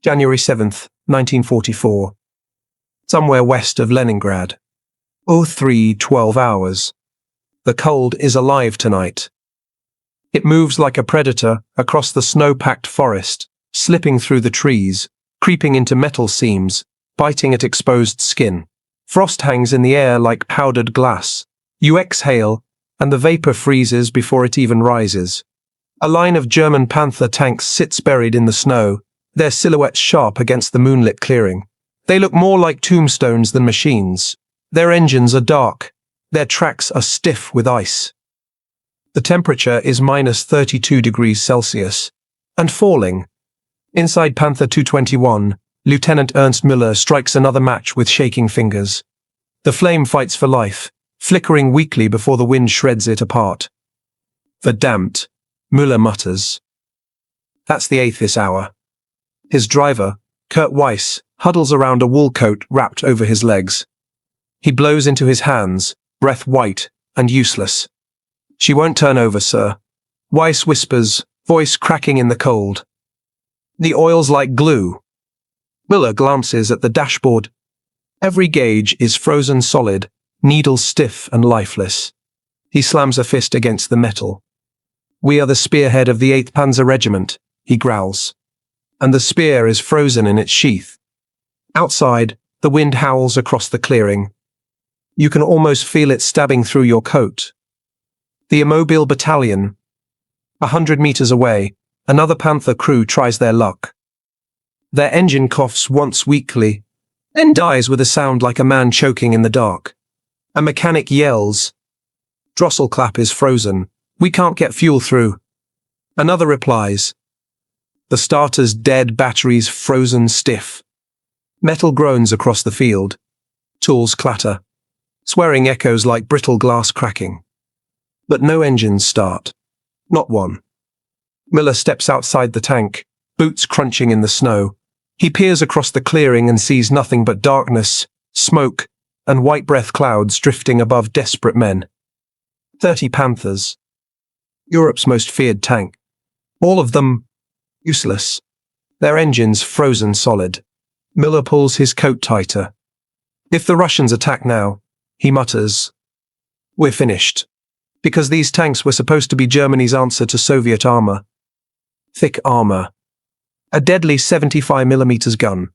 January 7th, 1944. Somewhere west of Leningrad. 03:12 hours. The cold is alive tonight. It moves like a predator across the snow-packed forest, slipping through the trees, creeping into metal seams, biting at exposed skin. Frost hangs in the air like powdered glass. You exhale, and the vapor freezes before it even rises. A line of German Panther tanks sits buried in the snow, their silhouettes sharp against the moonlit clearing. They look more like tombstones than machines. Their engines are dark. Their tracks are stiff with ice. The temperature is minus 32 degrees Celsius, and falling. Inside Panther 221, Lieutenant Ernst Müller strikes another match with shaking fingers. The flame fights for life, flickering weakly before the wind shreds it apart. Verdammt, Müller mutters. That's the 8th this hour. His driver, Kurt Weiss, huddles around a wool coat wrapped over his legs. He blows into his hands, breath white and useless. She won't turn over, sir. Weiss whispers, voice cracking in the cold. The oil's like glue. Müller glances at the dashboard. Every gauge is frozen solid, needles stiff and lifeless. He slams a fist against the metal. We are the spearhead of the 8th Panzer Regiment, he growls. And the spear is frozen in its sheath. Outside, the wind howls across the clearing. You can almost feel it stabbing through your coat. The Immobile Battalion. 100 meters away, another Panther crew tries their luck. Their engine coughs once weakly, then dies with a sound like a man choking in the dark. A mechanic yells. Drosselklapp is frozen. We can't get fuel through. Another replies. The starter's dead, batteries frozen stiff. Metal groans across the field. Tools clatter. Swearing echoes like brittle glass cracking. But no engines start. Not one. Müller steps outside the tank, boots crunching in the snow. He peers across the clearing and sees nothing but darkness, smoke, and white breath clouds drifting above desperate men. 30 Panthers. Europe's most feared tank. All of them useless. Their engines frozen solid. Müller pulls his coat tighter. If the Russians attack now, he mutters, we're finished. Because these tanks were supposed to be Germany's answer to Soviet armor. Thick armor. A deadly 75mm gun.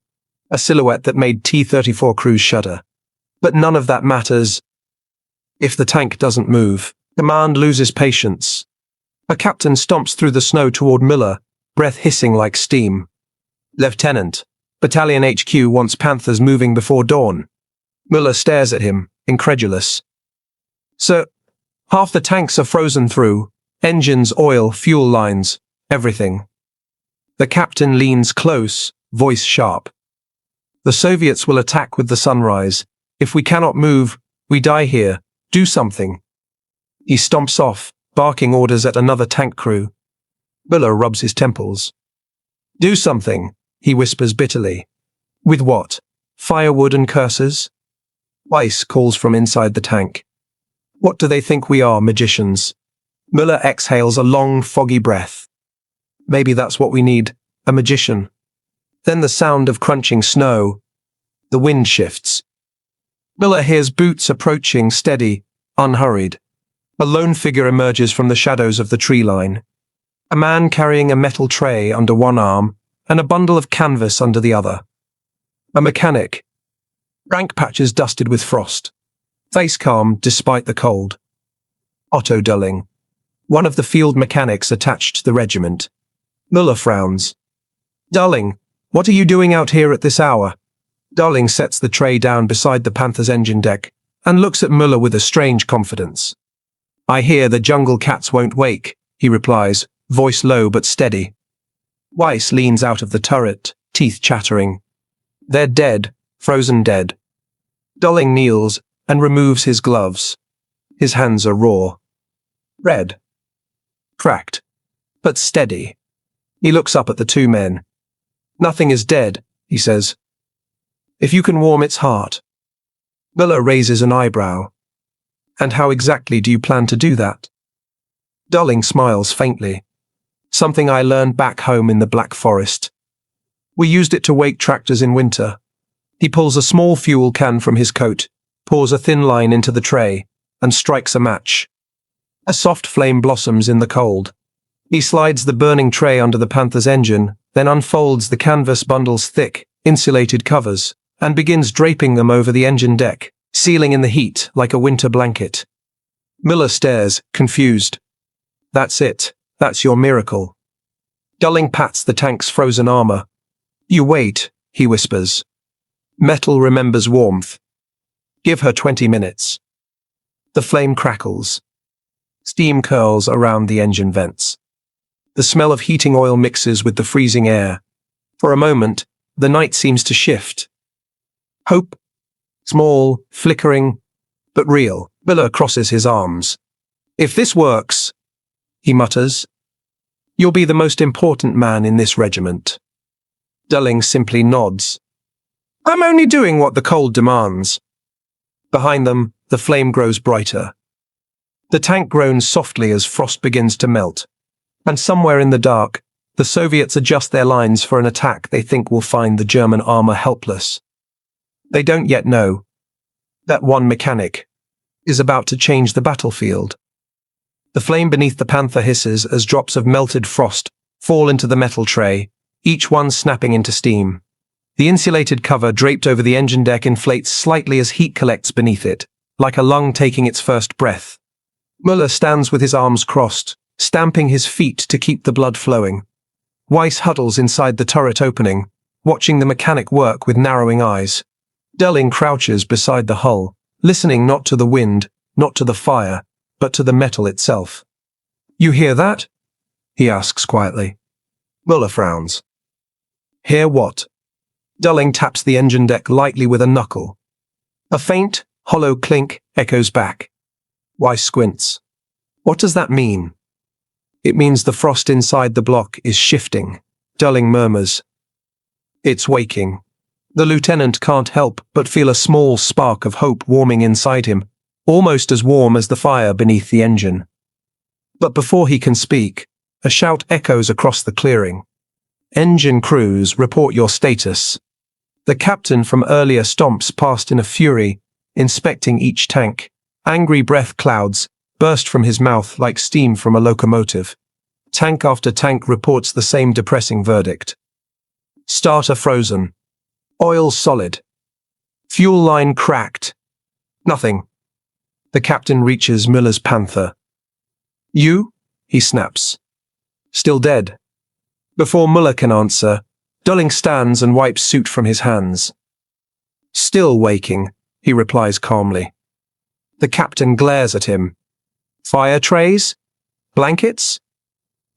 A silhouette that made T-34 crews shudder. But none of that matters. If the tank doesn't move, command loses patience. A captain stomps through the snow toward Müller, breath hissing like steam. Lieutenant, Battalion HQ wants Panthers moving before dawn. Müller stares at him, incredulous. Sir, half the tanks are frozen through. Engines, oil, fuel lines, everything. The captain leans close, voice sharp. The Soviets will attack with the sunrise. If we cannot move, we die here. Do something. He stomps off, barking orders at another tank crew. Müller rubs his temples. Do something, he whispers bitterly. With what? Firewood and curses? Weiss calls from inside the tank. What do they think we are, magicians? Müller exhales a long, foggy breath. Maybe that's what we need, a magician. Then the sound of crunching snow. The wind shifts. Müller hears boots approaching, steady, unhurried. A lone figure emerges from the shadows of the tree line. A man carrying a metal tray under one arm and a bundle of canvas under the other. A mechanic. Rank patches dusted with frost. Face calm despite the cold. Otto Dölling. One of the field mechanics attached to the regiment. Müller frowns. Dölling, what are you doing out here at this hour? Dölling sets the tray down beside the Panther's engine deck and looks at Müller with a strange confidence. I hear the jungle cats won't wake, he replies, voice low but steady. Weiss leans out of the turret, teeth chattering. They're dead, frozen dead. Dölling kneels and removes his gloves. His hands are raw. Red. Cracked. But steady. He looks up at the two men. Nothing is dead, he says. If you can warm its heart. Müller raises an eyebrow. And how exactly do you plan to do that? Dölling smiles faintly. Something I learned back home in the Black Forest. We used it to wake tractors in winter. He pulls a small fuel can from his coat, pours a thin line into the tray, and strikes a match. A soft flame blossoms in the cold. He slides the burning tray under the Panther's engine, then unfolds the canvas bundle's thick, insulated covers, and begins draping them over the engine deck, sealing in the heat like a winter blanket. Miller stares, confused. That's it. That's your miracle. Dölling pats the tank's frozen armor. You wait, he whispers. Metal remembers warmth. Give her 20 minutes. The flame crackles. Steam curls around the engine vents. The smell of heating oil mixes with the freezing air. For a moment, the night seems to shift. Hope. Small, flickering, but real. Miller crosses his arms. If this works, he mutters, you'll be the most important man in this regiment. Dölling simply nods. I'm only doing what the cold demands. Behind them, the flame grows brighter. The tank groans softly as frost begins to melt. And somewhere in the dark, the Soviets adjust their lines for an attack they think will find the German armor helpless. They don't yet know that one mechanic is about to change the battlefield. The flame beneath the Panther hisses as drops of melted frost fall into the metal tray, each one snapping into steam. The insulated cover draped over the engine deck inflates slightly as heat collects beneath it, like a lung taking its first breath. Müller stands with his arms crossed, stamping his feet to keep the blood flowing. Weiss huddles inside the turret opening, watching the mechanic work with narrowing eyes. Dölling crouches beside the hull, listening not to the wind, not to the fire, but to the metal itself. You hear that? He asks quietly. Müller frowns. Hear what? Dölling taps the engine deck lightly with a knuckle. A faint, hollow clink echoes back. Weiss squints. What does that mean? It means the frost inside the block is shifting, Dölling murmurs. It's waking. The lieutenant can't help but feel a small spark of hope warming inside him, almost as warm as the fire beneath the engine. But before he can speak, a shout echoes across the clearing. Engine crews, report your status. The captain from earlier stomps past in a fury, inspecting each tank. Angry breath clouds burst from his mouth like steam from a locomotive. Tank after tank reports the same depressing verdict. Starter frozen. Oil solid. Fuel line cracked. Nothing. The captain reaches Müller's Panther. You? He snaps. Still dead. Before Müller can answer, Dölling stands and wipes soot from his hands. Still waking, he replies calmly. The captain glares at him. Fire trays? Blankets?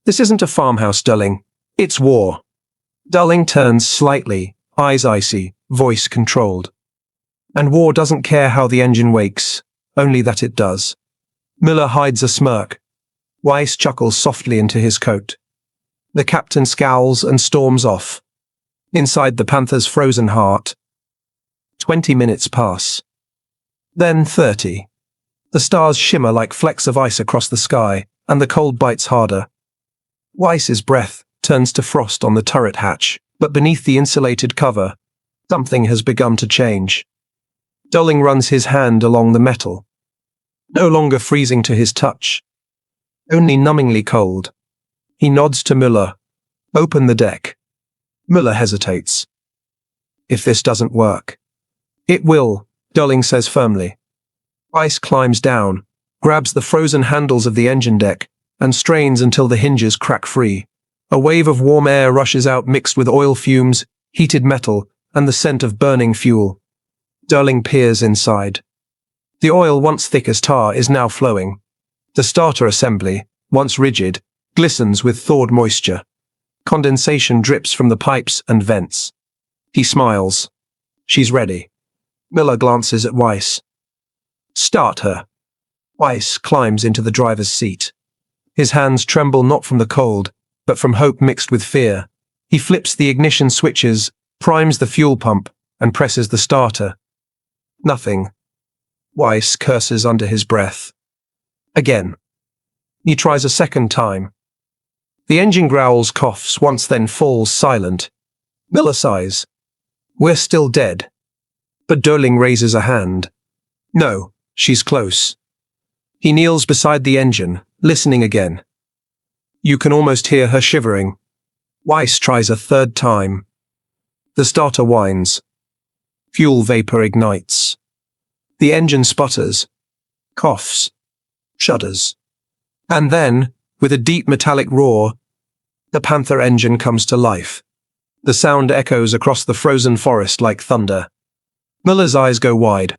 This isn't a farmhouse, Dölling. It's war. Dölling turns slightly, eyes icy, voice controlled. And war doesn't care how the engine wakes, only that it does. Müller hides a smirk. Weiss chuckles softly into his coat. The captain scowls and storms off. Inside the Panther's frozen heart, 20 minutes pass. Then 30. The stars shimmer like flecks of ice across the sky, and the cold bites harder. Weiss's breath turns to frost on the turret hatch, but beneath the insulated cover, something has begun to change. Dölling runs his hand along the metal. No longer freezing to his touch. Only numbingly cold. He nods to Müller. Open the deck. Müller hesitates. If this doesn't work. It will, Dölling says firmly. Weiss climbs down, grabs the frozen handles of the engine deck, and strains until the hinges crack free. A wave of warm air rushes out mixed with oil fumes, heated metal, and the scent of burning fuel. Dölling peers inside. The oil, once thick as tar, is now flowing. The starter assembly, once rigid, glistens with thawed moisture. Condensation drips from the pipes and vents. He smiles. She's ready. Müller glances at Weiss. Start her. Weiss climbs into the driver's seat. His hands tremble not from the cold, but from hope mixed with fear. He flips the ignition switches, primes the fuel pump, and presses the starter. Nothing. Weiss curses under his breath. Again. He tries a second time. The engine growls, coughs, once then falls silent. Miller sighs. We're still dead. But Dölling raises a hand. No, she's close. He kneels beside the engine, listening again. You can almost hear her shivering. Weiss tries a third time. The starter whines. Fuel vapor ignites. The engine sputters, coughs, shudders. And then, with a deep metallic roar, the Panther engine comes to life. The sound echoes across the frozen forest like thunder. Miller's eyes go wide.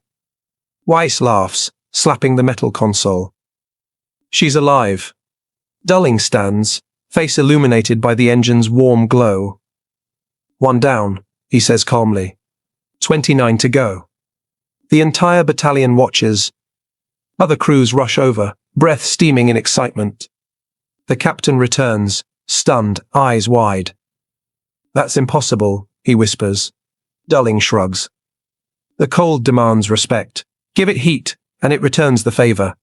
Weiss laughs, slapping the metal console. She's alive. Dölling stands, face illuminated by the engine's warm glow. One down, he says calmly. 29 to go. The entire battalion watches. Other crews rush over, breath steaming in excitement. The captain returns, stunned, eyes wide. That's impossible, he whispers. Dölling shrugs. The cold demands respect. Give it heat, and it returns the favor.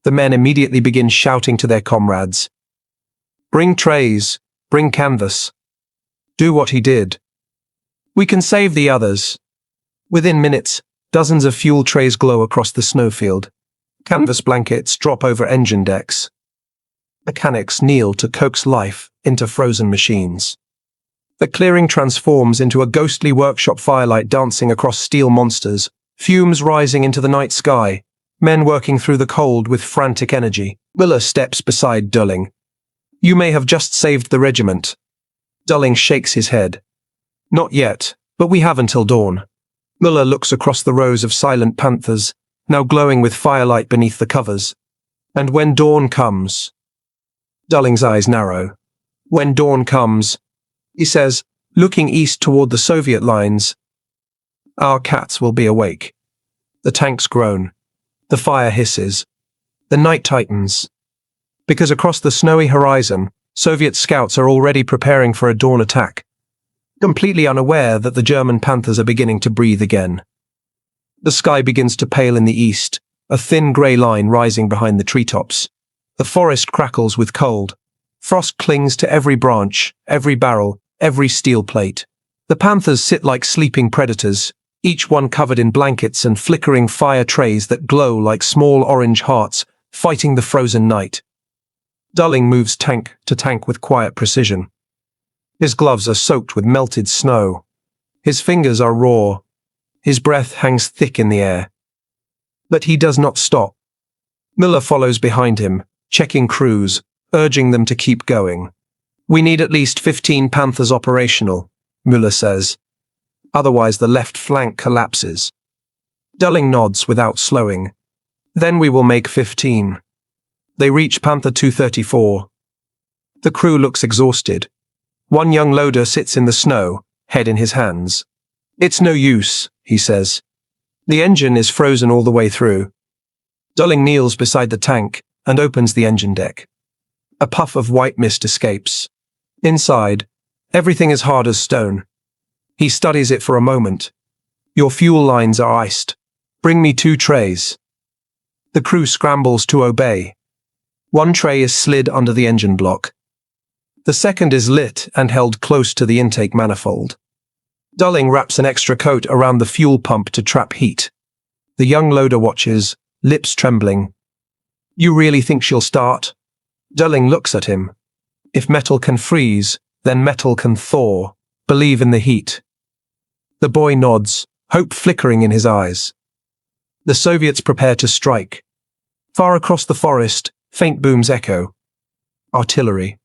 The men immediately begin shouting to their comrades. Bring trays, bring canvas. Do what he did. We can save the others. Within minutes, dozens of fuel trays glow across the snowfield. Canvas blankets drop over engine decks. Mechanics kneel to coax life into frozen machines. The clearing transforms into a ghostly workshop firelight dancing across steel monsters, fumes rising into the night sky, men working through the cold with frantic energy. Miller steps beside Dölling. You may have just saved the regiment. Dölling shakes his head. Not yet, but we have until dawn. Miller looks across the rows of silent Panthers, now glowing with firelight beneath the covers. And when dawn comes... Dölling's eyes narrow. When dawn comes, he says, looking east toward the Soviet lines, our cats will be awake. The tanks groan. The fire hisses. The night tightens. Because across the snowy horizon, Soviet scouts are already preparing for a dawn attack, completely unaware that the German Panthers are beginning to breathe again. The sky begins to pale in the east, a thin grey line rising behind the treetops. The forest crackles with cold. Frost clings to every branch, every barrel, every steel plate. The Panthers sit like sleeping predators, each one covered in blankets and flickering fire trays that glow like small orange hearts, fighting the frozen night. Dölling moves tank to tank with quiet precision. His gloves are soaked with melted snow. His fingers are raw. His breath hangs thick in the air. But he does not stop. Miller follows behind him, checking crews, urging them to keep going. We need at least 15 Panthers operational, Müller says. Otherwise the left flank collapses. Dölling nods without slowing. Then we will make 15. They reach Panther 234. The crew looks exhausted. One young loader sits in the snow, head in his hands. It's no use, he says. The engine is frozen all the way through. Dölling kneels beside the tank and opens the engine deck. A puff of white mist escapes. Inside, everything is hard as stone. He studies it for a moment. Your fuel lines are iced. Bring me 2 trays. The crew scrambles to obey. One tray is slid under the engine block. The second is lit and held close to the intake manifold. Dölling wraps an extra coat around the fuel pump to trap heat. The young loader watches, lips trembling. You really think she'll start? Dölling looks at him. If metal can freeze, then metal can thaw. Believe in the heat. The boy nods, hope flickering in his eyes. The Soviets prepare to strike. Far across the forest, faint booms echo. Artillery.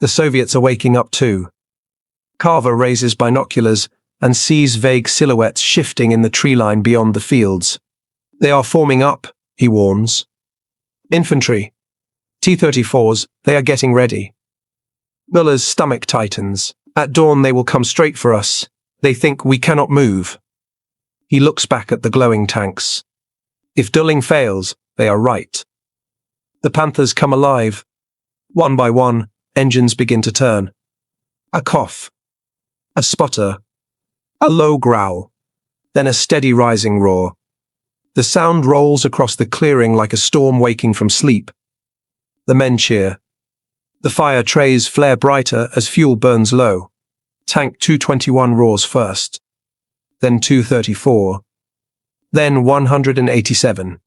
The Soviets are waking up too. Carver raises binoculars and sees vague silhouettes shifting in the tree line beyond the fields. They are forming up, he warns. Infantry. T-34s, they are getting ready. Müller's stomach tightens. At dawn they will come straight for us. They think we cannot move. He looks back at the glowing tanks. If Dölling fails, they are right. The Panthers come alive. One by one, engines begin to turn. A cough. A sputter. A low growl. Then a steady rising roar. The sound rolls across the clearing like a storm waking from sleep. The men cheer. The fire trays flare brighter as fuel burns low. Tank 221 roars first, then 234, then 187.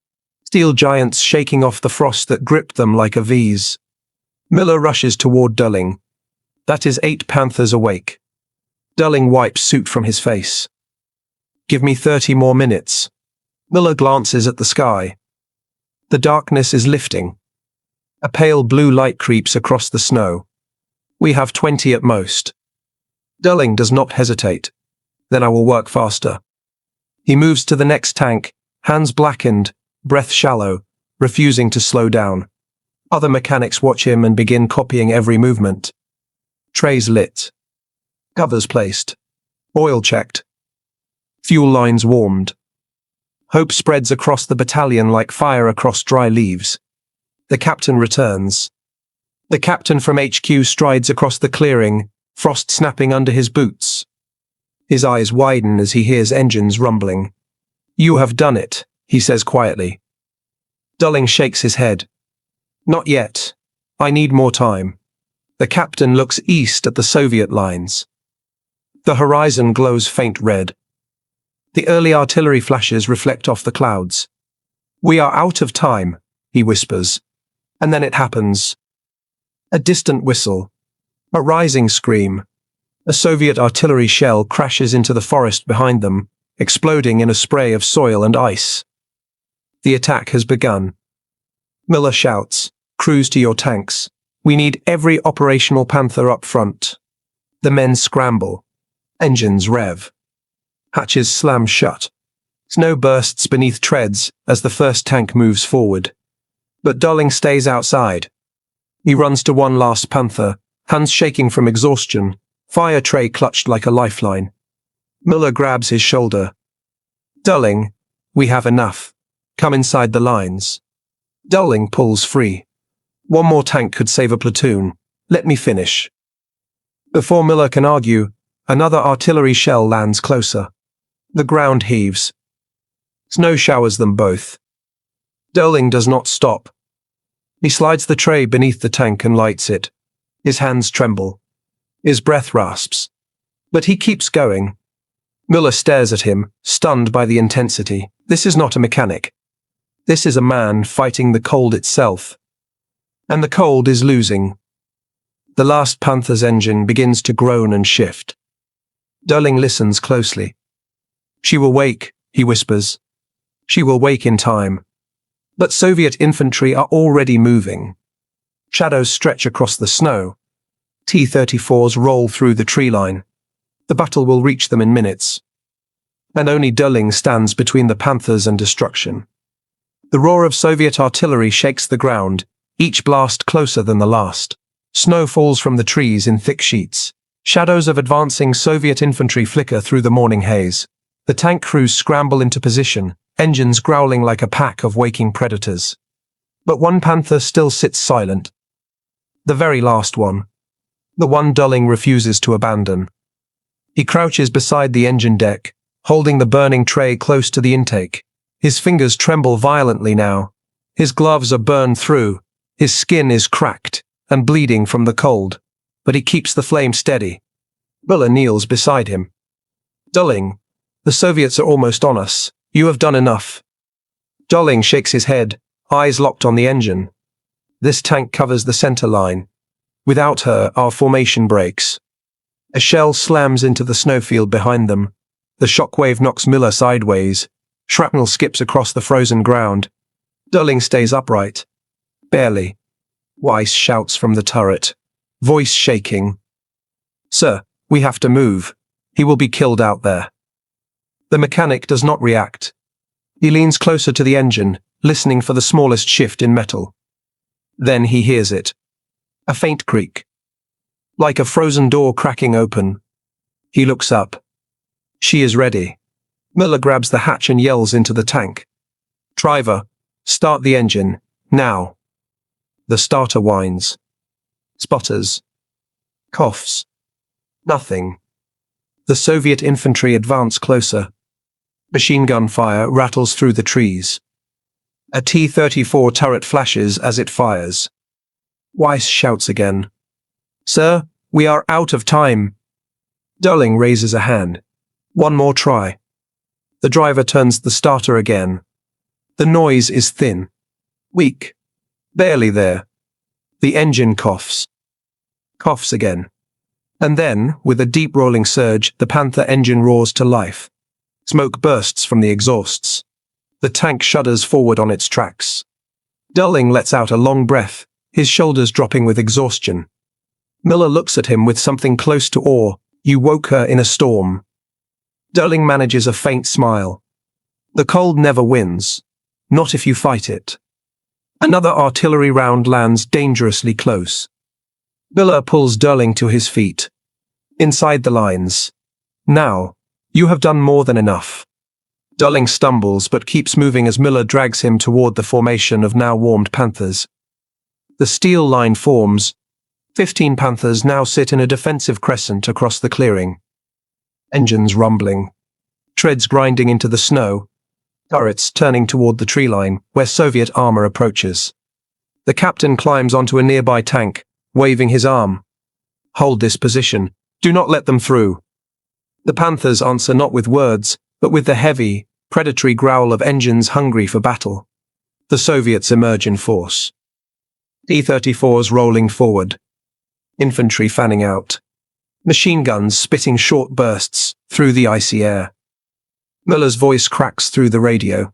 Steel giants shaking off the frost that gripped them like a vise. Miller rushes toward Dölling. That is 8 Panthers awake. Dölling wipes soot from his face. Give me 30 more minutes. Miller glances at the sky. The darkness is lifting. A pale blue light creeps across the snow. We have 20 at most. Dölling does not hesitate. Then I will work faster. He moves to the next tank, hands blackened, breath shallow, refusing to slow down. Other mechanics watch him and begin copying every movement. Trays lit. Covers placed. Oil checked. Fuel lines warmed. Hope spreads across the battalion like fire across dry leaves. The captain returns. The captain from HQ strides across the clearing, frost snapping under his boots. His eyes widen as he hears engines rumbling. You have done it, he says quietly. Dölling shakes his head. Not yet. I need more time. The captain looks east at the Soviet lines. The horizon glows faint red. The early artillery flashes reflect off the clouds. We are out of time, he whispers. And then it happens. A distant whistle. A rising scream. A Soviet artillery shell crashes into the forest behind them, exploding in a spray of soil and ice. The attack has begun. Miller shouts, "Crews to your tanks. We need every operational Panther up front." The men scramble. Engines rev. Hatches slam shut. Snow bursts beneath treads as the first tank moves forward. But Dölling stays outside. He runs to one last Panther, hands shaking from exhaustion, fire tray clutched like a lifeline. Miller grabs his shoulder. Dölling, we have enough. Come inside the lines. Dölling pulls free. One more tank could save a platoon. Let me finish. Before Miller can argue, another artillery shell lands closer. The ground heaves. Snow showers them both. Dölling does not stop. He slides the tray beneath the tank and lights it. His hands tremble. His breath rasps. But he keeps going. Miller stares at him, stunned by the intensity. This is not a mechanic. This is a man fighting the cold itself. And the cold is losing. The last Panther's engine begins to groan and shift. Dölling listens closely. She will wake, he whispers. She will wake in time. But Soviet infantry are already moving. Shadows stretch across the snow. T-34s roll through the tree line. The battle will reach them in minutes. And only Dölling stands between the Panthers and destruction. The roar of Soviet artillery shakes the ground, each blast closer than the last. Snow falls from the trees in thick sheets. Shadows of advancing Soviet infantry flicker through the morning haze. The tank crews scramble into position, engines growling like a pack of waking predators. But one Panther still sits silent. The very last one. The one Dölling refuses to abandon. He crouches beside the engine deck, holding the burning tray close to the intake. His fingers tremble violently now. His gloves are burned through. His skin is cracked and bleeding from the cold. But he keeps the flame steady. Miller kneels beside him. Dölling, the Soviets are almost on us. You have done enough. Dölling shakes his head, eyes locked on the engine. This tank covers the center line. Without her, our formation breaks. A shell slams into the snowfield behind them. The shockwave knocks Miller sideways. Shrapnel skips across the frozen ground. Dölling stays upright. Barely. Weiss shouts from the turret, voice shaking. Sir, we have to move. He will be killed out there. The mechanic does not react. He leans closer to the engine, listening for the smallest shift in metal. Then he hears it. A faint creak. Like a frozen door cracking open. He looks up. She is ready. Miller grabs the hatch and yells into the tank. Driver, start the engine, now. The starter whines. Sputters. Coughs. Nothing. The Soviet infantry advance closer. Machine gun fire rattles through the trees. A T-34 turret flashes as it fires. Weiss shouts again. Sir, we are out of time. Dölling raises a hand. One more try. The driver turns the starter again. The noise is thin. Weak. Barely there. The engine coughs. Coughs again. And then, with a deep rolling surge, the Panther engine roars to life. Smoke bursts from the exhausts. The tank shudders forward on its tracks. Dölling lets out a long breath, his shoulders dropping with exhaustion. Miller looks at him with something close to awe. You woke her in a storm. Dölling manages a faint smile. The cold never wins. Not if you fight it. Another artillery round lands dangerously close. Miller pulls Dölling to his feet. Inside the lines. Now, you have done more than enough. Dölling stumbles but keeps moving as Miller drags him toward the formation of now warmed Panthers. The steel line forms. 15 Panthers now sit in a defensive crescent across the clearing. Engines rumbling. Treads grinding into the snow. Turrets turning toward the tree line, where Soviet armor approaches. The captain climbs onto a nearby tank, waving his arm. Hold this position. Do not let them through. The Panthers answer not with words, but with the heavy, predatory growl of engines hungry for battle. The Soviets emerge in force. T-34s rolling forward. Infantry fanning out. Machine guns spitting short bursts through the icy air. Miller's voice cracks through the radio.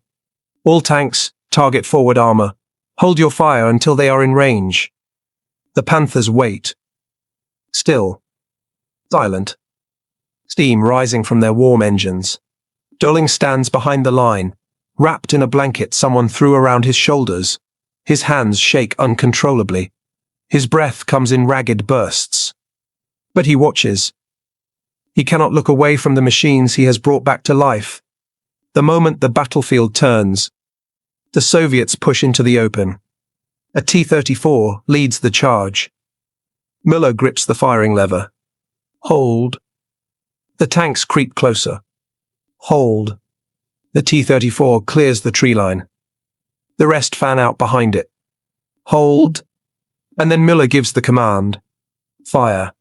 All tanks, target forward armor. Hold your fire until they are in range. The Panthers wait. Still. Silent. Steam rising from their warm engines. Dölling stands behind the line, wrapped in a blanket someone threw around his shoulders. His hands shake uncontrollably. His breath comes in ragged bursts. But he watches. He cannot look away from the machines he has brought back to life. The moment the battlefield turns, the Soviets push into the open. A T-34 leads the charge. Miller grips the firing lever. Hold. The tanks creep closer. Hold. The T-34 clears the tree line. The rest fan out behind it. Hold. And then Miller gives the command. Fire.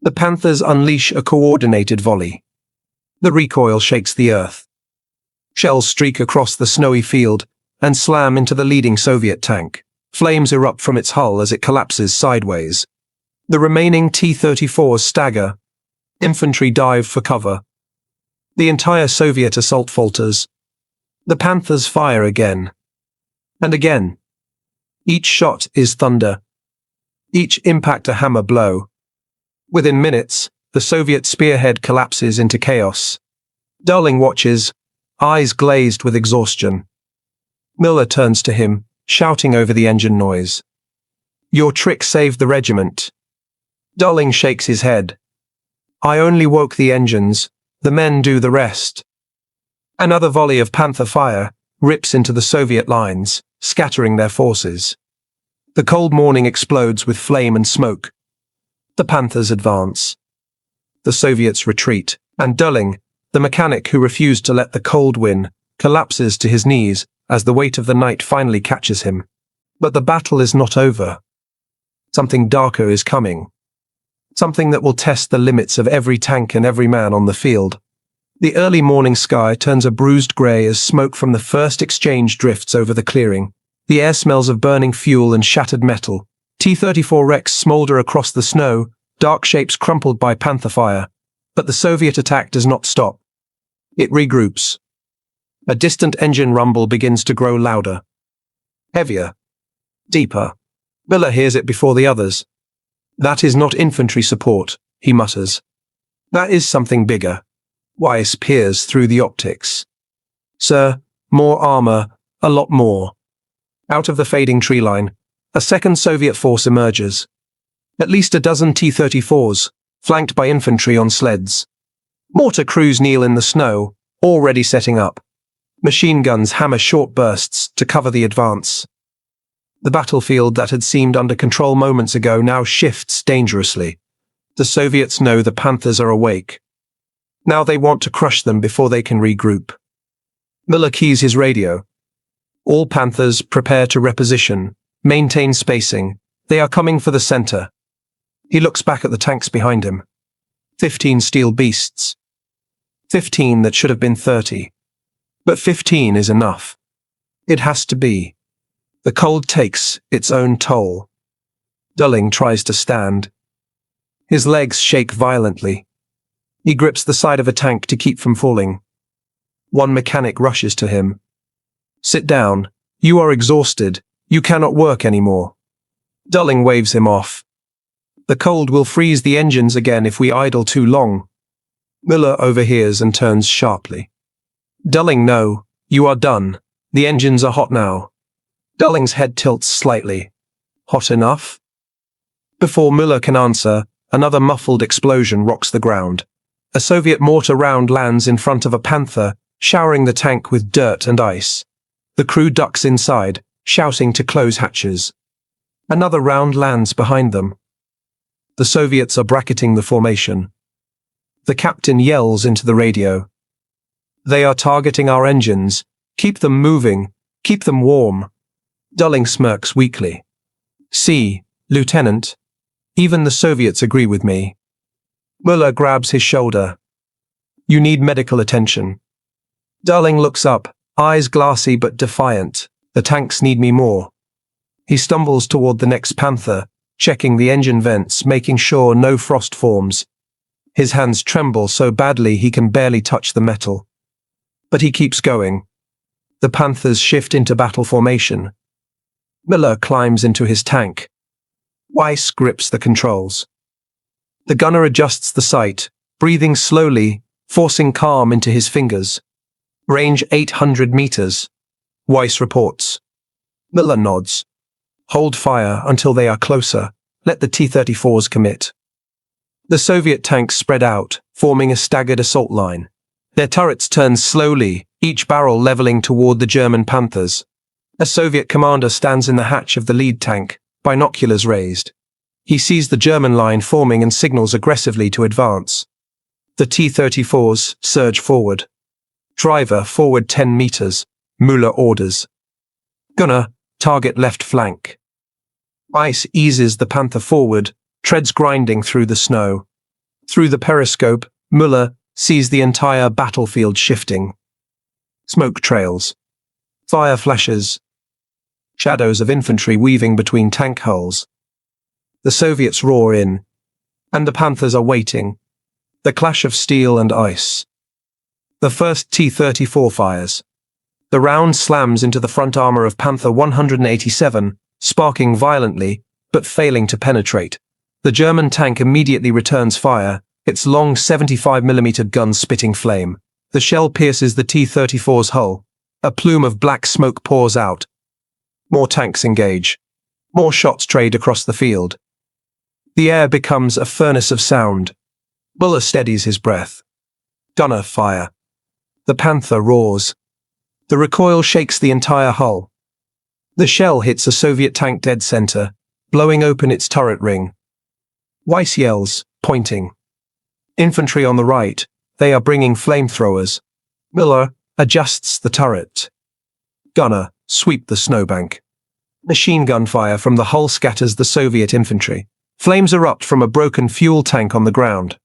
The Panthers unleash a coordinated volley. The recoil shakes the earth. Shells streak across the snowy field and slam into the leading Soviet tank. Flames erupt from its hull as it collapses sideways. The remaining T-34s stagger. Infantry dive for cover. The entire Soviet assault falters. The Panthers fire again. And again. Each shot is thunder. Each impact a hammer blow. Within minutes, the Soviet spearhead collapses into chaos. Dölling watches, eyes glazed with exhaustion. Miller turns to him, shouting over the engine noise. Your trick saved the regiment. Dölling shakes his head. I only woke the engines. The men do the rest. Another volley of Panther fire rips into the Soviet lines, scattering their forces. The cold morning explodes with flame and smoke. The Panthers advance. The Soviets retreat, and Dölling, the mechanic who refused to let the cold win, collapses to his knees as the weight of the night finally catches him. But the battle is not over. Something darker is coming. Something that will test the limits of every tank and every man on the field. The early morning sky turns a bruised grey as smoke from the first exchange drifts over the clearing. The air smells of burning fuel and shattered metal. T-34 wrecks smolder across the snow, dark shapes crumpled by Panther fire. But the Soviet attack does not stop. It regroups. A distant engine rumble begins to grow louder. Heavier. Deeper. Miller hears it before the others. That is not infantry support, he mutters. That is something bigger. Weiss peers through the optics. Sir, more armor, a lot more. Out of the fading tree line, a second Soviet force emerges. At least a dozen T-34s, flanked by infantry on sleds. Mortar crews kneel in the snow, already setting up. Machine guns hammer short bursts to cover the advance. The battlefield that had seemed under control moments ago now shifts dangerously. The Soviets know the Panthers are awake. Now they want to crush them before they can regroup. Miller keys his radio. All Panthers prepare to reposition, maintain spacing. They are coming for the center. He looks back at the tanks behind him. 15 steel beasts. 15 that should have been 30. But 15 is enough. It has to be. The cold takes its own toll. Dölling tries to stand. His legs shake violently. He grips the side of a tank to keep from falling. One mechanic rushes to him. "Sit down. You are exhausted. You cannot work anymore." Dölling waves him off. "The cold will freeze the engines again if we idle too long." Müller overhears and turns sharply. "Dölling, no. You are done. The engines are hot now." Dölling's head tilts slightly. "Hot enough?" Before Müller can answer, another muffled explosion rocks the ground. A Soviet mortar round lands in front of a Panther, showering the tank with dirt and ice. The crew ducks inside, shouting to close hatches. Another round lands behind them. The Soviets are bracketing the formation. The captain yells into the radio. "They are targeting our engines. Keep them moving. Keep them warm." Dölling smirks weakly. "See, Lieutenant, even the Soviets agree with me." Müller grabs his shoulder. "You need medical attention." Dölling looks up, eyes glassy but defiant. "The tanks need me more." He stumbles toward the next Panther, checking the engine vents, making sure no frost forms. His hands tremble so badly he can barely touch the metal. But he keeps going. The Panthers shift into battle formation. Müller climbs into his tank. Weiss grips the controls. The gunner adjusts the sight, breathing slowly, forcing calm into his fingers. "Range 800 meters. Weiss reports. Müller nods. "Hold fire until they are closer. Let the T-34s commit." The Soviet tanks spread out, forming a staggered assault line. Their turrets turn slowly, each barrel leveling toward the German Panthers. A Soviet commander stands in the hatch of the lead tank, binoculars raised. He sees the German line forming and signals aggressively to advance. The T-34s surge forward. "Driver, forward 10 meters, Müller orders. "Gunner, target left flank." Ice eases the Panther forward, treads grinding through the snow. Through the periscope, Müller sees the entire battlefield shifting. Smoke trails. Fire flashes. Shadows of infantry weaving between tank hulls. The Soviets roar in, and the Panthers are waiting. The clash of steel and ice. The first T-34 fires. The round slams into the front armor of Panther 187, sparking violently, but failing to penetrate. The German tank immediately returns fire, its long 75mm gun spitting flame. The shell pierces the T-34's hull. A plume of black smoke pours out. More tanks engage. More shots trade across the field. The air becomes a furnace of sound. Müller steadies his breath. Gunner, fire. The Panther roars. The recoil shakes the entire hull. The shell hits a Soviet tank dead center, blowing open its turret ring. Weiss yells, pointing. Infantry on the right, they are bringing flamethrowers. Müller adjusts the turret. Gunner, sweep the snowbank. Machine gun fire from the hull scatters the Soviet infantry. Flames erupt from a broken fuel tank on the ground.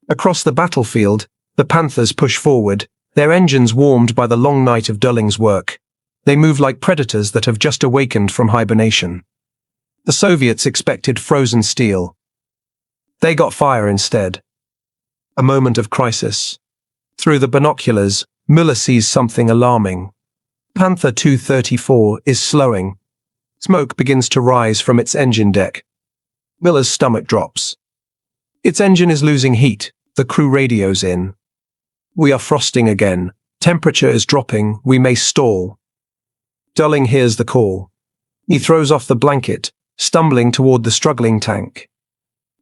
Across the battlefield, the Panthers push forward, their engines warmed by the long night of Dölling's work. They move like predators that have just awakened from hibernation. The Soviets expected frozen steel. They got fire instead. A moment of crisis. Through the binoculars, Müller sees something alarming. Panther 234 is slowing. Smoke begins to rise from its engine deck. Müller's stomach drops. Its engine is losing heat. The crew radios in. "We are frosting again. Temperature is dropping. We may stall." Dölling hears the call. He throws off the blanket, stumbling toward the struggling tank.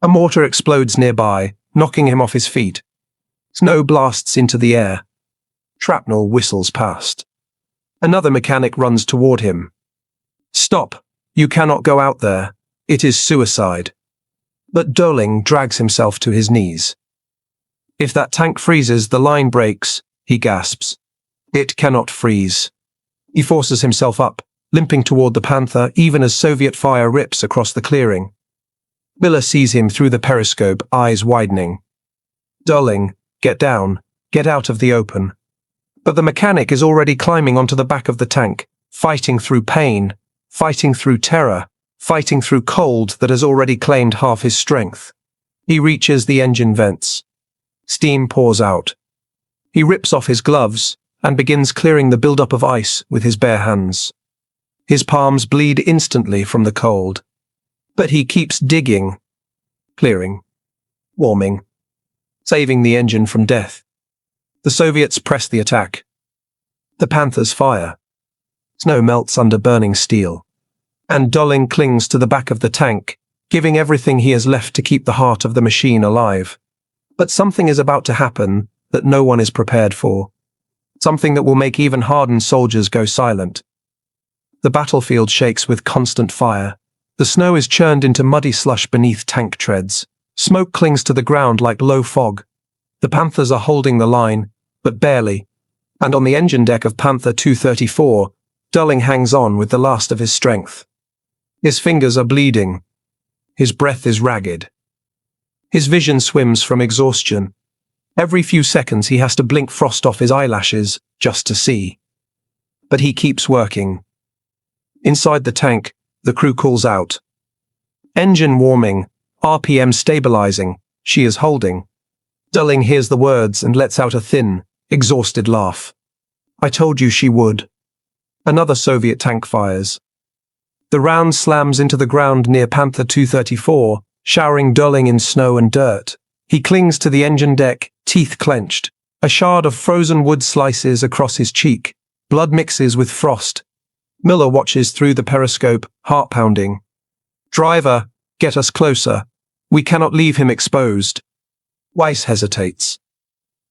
A mortar explodes nearby, knocking him off his feet. Snow blasts into the air. Shrapnel whistles past. Another mechanic runs toward him. "Stop! You cannot go out there. It is suicide." But Dölling drags himself to his knees. "If that tank freezes, the line breaks," he gasps. "It cannot freeze." He forces himself up, limping toward the Panther even as Soviet fire rips across the clearing. Müller sees him through the periscope, eyes widening. Dölling, get down, get out of the open. But the mechanic is already climbing onto the back of the tank, fighting through pain, fighting through terror, fighting through cold that has already claimed half his strength. He reaches the engine vents. Steam pours out. He rips off his gloves and begins clearing the buildup of ice with his bare hands. His palms bleed instantly from the cold. But he keeps digging, clearing, warming, saving the engine from death. The Soviets press the attack. The Panthers fire. Snow melts under burning steel. And Dölling clings to the back of the tank, giving everything he has left to keep the heart of the machine alive. But something is about to happen that no one is prepared for. Something that will make even hardened soldiers go silent. The battlefield shakes with constant fire. The snow is churned into muddy slush beneath tank treads. Smoke clings to the ground like low fog. The Panthers are holding the line, but barely. And on the engine deck of Panther 234, Dölling hangs on with the last of his strength. His fingers are bleeding. His breath is ragged. His vision swims from exhaustion. Every few seconds he has to blink frost off his eyelashes just to see. But he keeps working. Inside the tank, the crew calls out. Engine warming, RPM stabilizing, she is holding. Dölling hears the words and lets out a thin, exhausted laugh. I told you she would. Another Soviet tank fires. The round slams into the ground near Panther 234, showering Dölling in snow and dirt. He clings to the engine deck, teeth clenched. A shard of frozen wood slices across his cheek. Blood mixes with frost. Miller watches through the periscope, heart pounding. Driver, get us closer. We cannot leave him exposed. Weiss hesitates.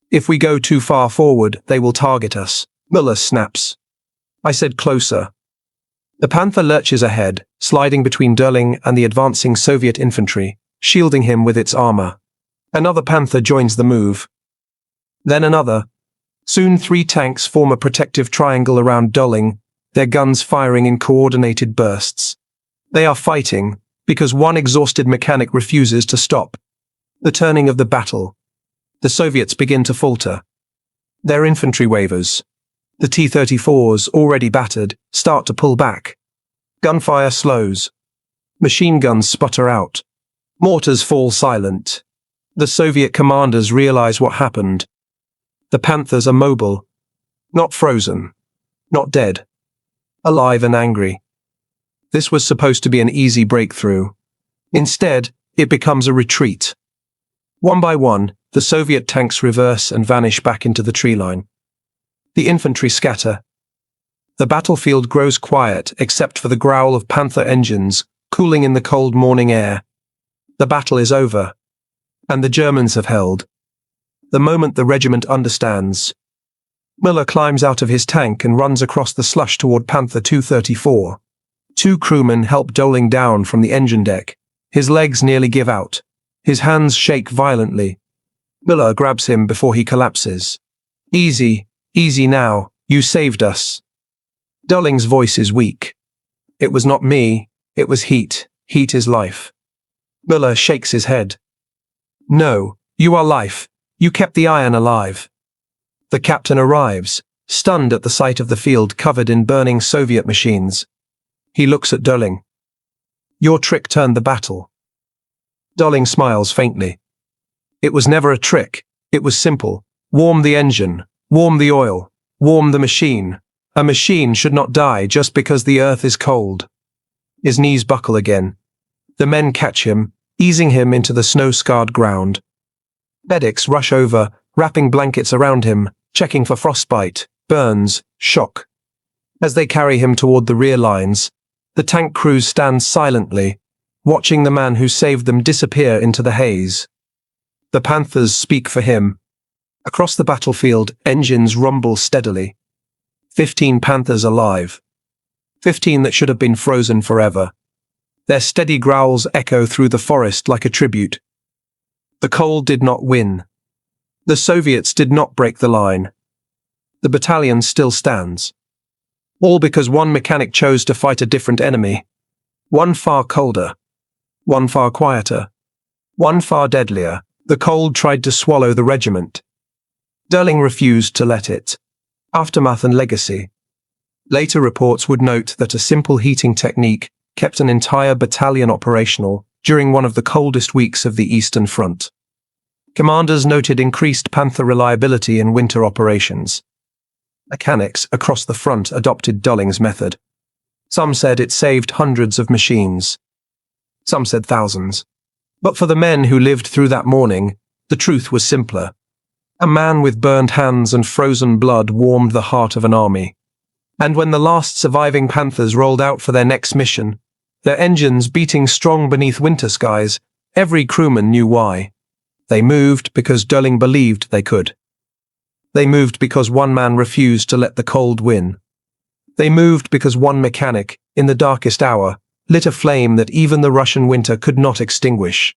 If we go too far forward, they will target us. Miller snaps. I said closer. The Panther lurches ahead, sliding between Dölling and the advancing Soviet infantry, shielding him with its armor. Another Panther joins the move. Then another. Soon 3 tanks form a protective triangle around Dölling, their guns firing in coordinated bursts. They are fighting, because one exhausted mechanic refuses to stop. The turning of the battle. The Soviets begin to falter. Their infantry wavers. The T-34s, already battered, start to pull back. Gunfire slows. Machine guns sputter out. Mortars fall silent. The Soviet commanders realize what happened. The Panthers are mobile. Not frozen. Not dead. Alive and angry. This was supposed to be an easy breakthrough. Instead, it becomes a retreat. One by one, the Soviet tanks reverse and vanish back into the tree line. The infantry scatter. The battlefield grows quiet except for the growl of Panther engines cooling in the cold morning air. The battle is over. And the Germans have held. The moment the regiment understands. Miller climbs out of his tank and runs across the slush toward Panther 234. 2 crewmen help Dölling down from the engine deck. His legs nearly give out. His hands shake violently. Miller grabs him before he collapses. Easy, easy now, you saved us. Dölling's voice is weak. It was not me, it was heat. Heat is life. Miller shakes his head. No, you are life. You kept the iron alive. The captain arrives, stunned at the sight of the field covered in burning Soviet machines. He looks at Dölling. Your trick turned the battle. Dölling smiles faintly. It was never a trick. It was simple. Warm the engine. Warm the oil. Warm the machine. A machine should not die just because the earth is cold. His knees buckle again. The men catch him, easing him into the snow-scarred ground. Medics rush over, wrapping blankets around him, checking for frostbite, burns, shock. As they carry him toward the rear lines, the tank crews stand silently, watching the man who saved them disappear into the haze. The Panthers speak for him. Across the battlefield, engines rumble steadily. 15 Panthers alive. 15 that should have been frozen forever. Their steady growls echo through the forest like a tribute. The cold did not win. The Soviets did not break the line. The battalion still stands. All because one mechanic chose to fight a different enemy. One far colder. One far quieter. One far deadlier. The cold tried to swallow the regiment. Dölling refused to let it. Aftermath and legacy. Later reports would note that a simple heating technique kept an entire battalion operational during one of the coldest weeks of the Eastern Front. Commanders noted increased Panther reliability in winter operations. Mechanics across the front adopted Dölling's method. Some said it saved hundreds of machines. Some said thousands. But for the men who lived through that morning, the truth was simpler. A man with burned hands and frozen blood warmed the heart of an army. And when the last surviving Panthers rolled out for their next mission, their engines beating strong beneath winter skies, every crewman knew why. They moved because Dölling believed they could. They moved because one man refused to let the cold win. They moved because one mechanic, in the darkest hour, lit a flame that even the Russian winter could not extinguish.